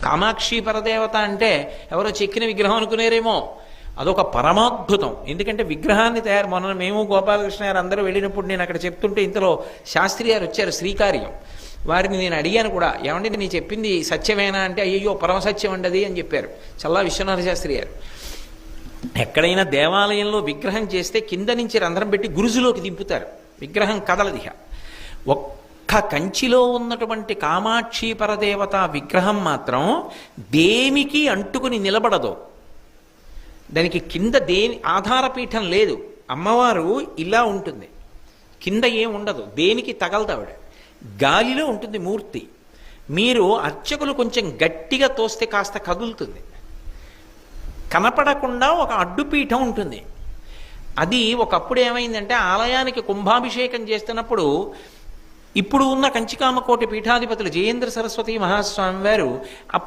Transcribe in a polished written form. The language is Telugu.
కామాక్షి పరదేవత అంటే ఎవరో చెక్కిన విగ్రహం అనుకునేరేమో, అదొక పరమాద్భుతం. ఎందుకంటే విగ్రహాన్ని మొన్న మేము గోపాలకృష్ణ గారు అందరూ వెళ్ళినప్పుడు నేను అక్కడ చెప్తుంటే ఇంతలో శాస్త్రి గారు వచ్చారు, శ్రీకార్యం. వారిని నేను అడిగాను కూడా, ఏమంటే నీ చెప్పింది సత్యమేనా అంటే, అయ్యో పరమసత్యం అండి అని చెప్పారు చల్లా విశ్వనాథ శాస్త్రి గారు. ఎక్కడైనా దేవాలయంలో విగ్రహం చేస్తే కింద నుంచి రంధ్రం పెట్టి గురుజులోకి దింపుతారు, విగ్రహం కదలదిహ. ఒక్క కంచిలో ఉన్నటువంటి కామాక్షి పరదేవత విగ్రహం మాత్రం దేనికి అంటుకుని నిలబడదు. దానికి కింద ఆధారపీఠం లేదు. అమ్మవారు ఇలా ఉంటుంది, కింద ఏం ఉండదు, దేనికి తగలదావిడ, గాలిలో ఉంటుంది మూర్తి. మీరు అర్చకులు కొంచెం గట్టిగా తోస్తే కాస్త కదులుతుంది. కనపడకుండా ఒక అడ్డుపీఠం ఉంటుంది. అది ఒకప్పుడు ఏమైందంటే ఆలయానికి కుంభాభిషేకం చేస్తున్నప్పుడు ఇప్పుడు ఉన్న కంచికామకోటి పీఠాధిపతులు జయేంద్ర సరస్వతి మహాస్వామి వారు